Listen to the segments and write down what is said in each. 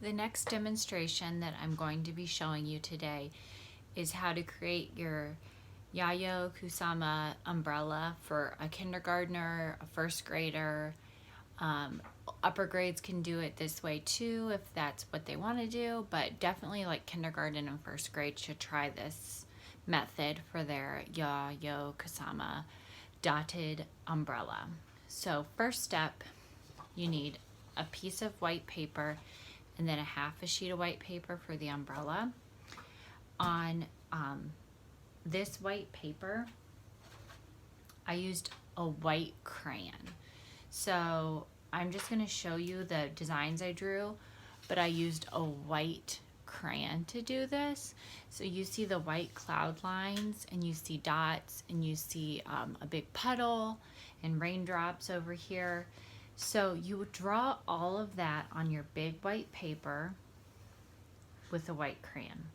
The next demonstration that I'm going to be showing you today is how to create your Yayo Kusama umbrella for a kindergartner, a first grader. Upper grades can do it this way too if that's what they want to do, but definitely like kindergarten and first grade should try this method for their Yayo Kusama dotted umbrella. So first step, you need a piece of white paper and then a half a sheet of white paper for the umbrella. On this white paper, I used a white crayon. So I'm just going to show you the designs I drew, but I used a white crayon to do this. So you see the white cloud lines and you see dots and you see a big puddle and raindrops over here. So you would draw all of that on your big white paper with a white crayon.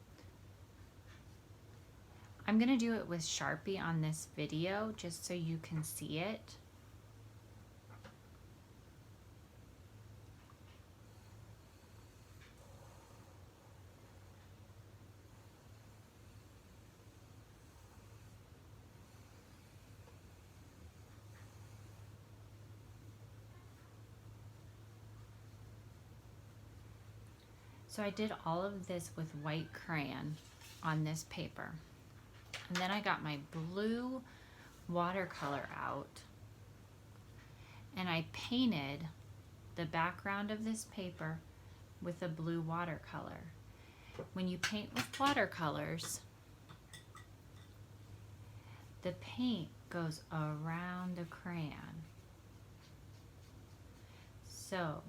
I'm going to do it with Sharpie on this video just so you can see it. So I did all of this with white crayon on this paper. And then I got my blue watercolor out and I painted the background of this paper with a blue watercolor. When you paint with watercolors, the paint goes around the crayon. So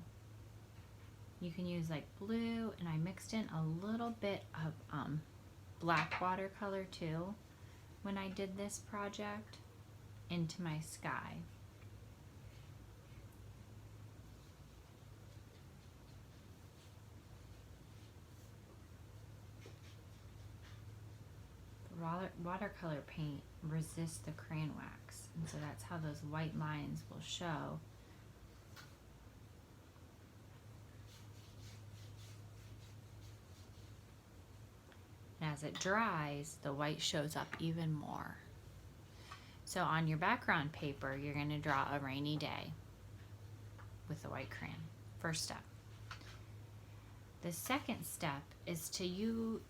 you can use like blue, and I mixed in a little bit of black watercolor too when I did this project into my sky. Watercolor paint resists the crayon wax, and so that's how those white lines will show. And as it dries, the white shows up even more. So on your background paper, you're going to draw a rainy day with a white crayon. First step. The second step is to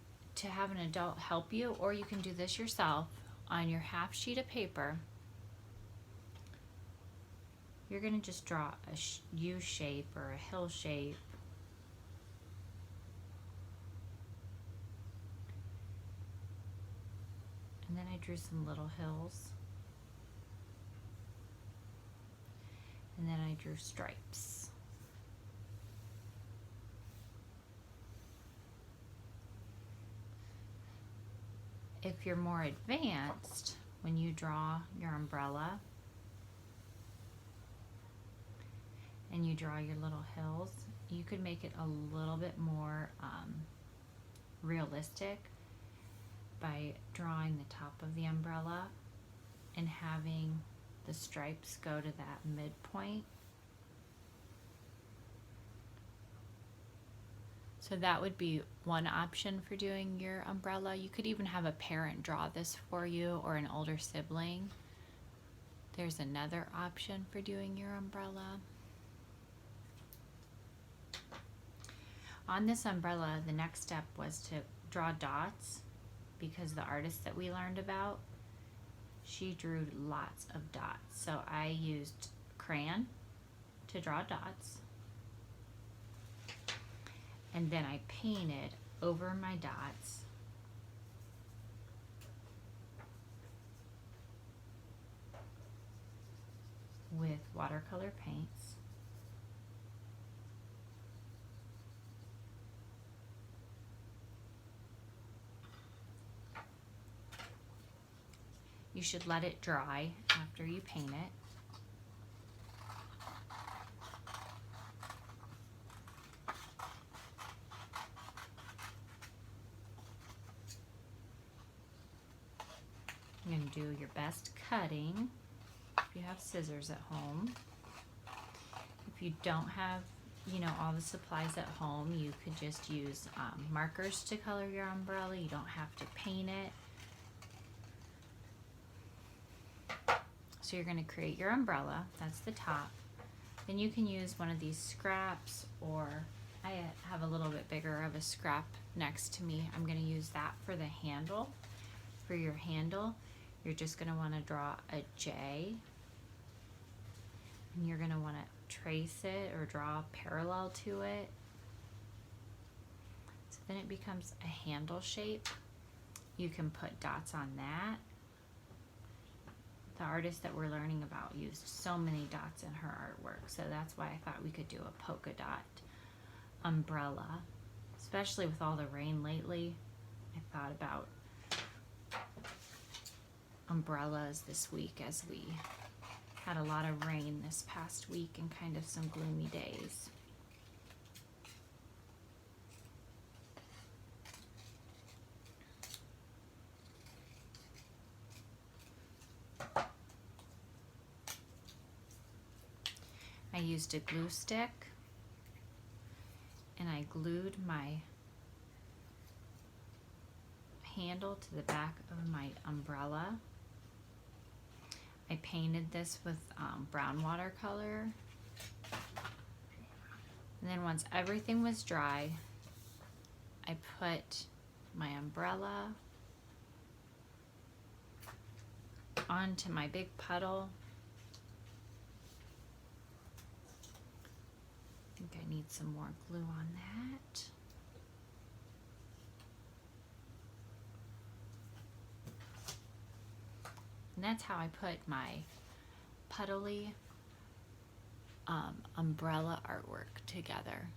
have an adult help you, or you can do this yourself. On your half sheet of paper, you're going to just draw a U shape or a hill shape. And then I drew some little hills. And then I drew stripes. If you're more advanced, when you draw your umbrella and you draw your little hills, you could make it a little bit more realistic by drawing the top of the umbrella and having the stripes go to that midpoint. So that would be one option for doing your umbrella. You could even have a parent draw this for you, or an older sibling. There's another option for doing your umbrella. On this umbrella, the next step was to draw dots, because the artist that we learned about, she drew lots of dots. So I used crayon to draw dots, and then I painted over my dots with watercolor paints. You should let it dry after you paint it. You're going to do your best cutting if you have scissors at home. If you don't have you know, all the supplies at home. You could just use markers to color your umbrella. You don't have to paint it. So you're going to create your umbrella. That's the top. Then you can use one of these scraps, or I have a little bit bigger of a scrap next to me. I'm going to use that for the handle. For your handle, you're just going to want to draw a J. And you're going to want to trace it or draw parallel to it. So then it becomes a handle shape. You can put dots on that. The artist that we're learning about used so many dots in her artwork, so that's why I thought we could do a polka dot umbrella, especially with all the rain lately. I thought about umbrellas this week, as we had a lot of rain this past week and kind of some gloomy days. I used a glue stick and I glued my handle to the back of my umbrella. I painted this with brown watercolor. And then once everything was dry, I put my umbrella onto my big puddle. I think I need some more glue on that. And that's how I put my puddly umbrella artwork together.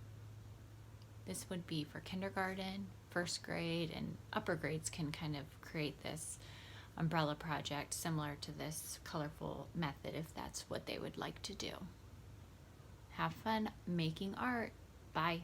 This would be for kindergarten, first grade, and upper grades can kind of create this umbrella project similar to this colorful method if that's what they would like to do. Have fun making art. Bye.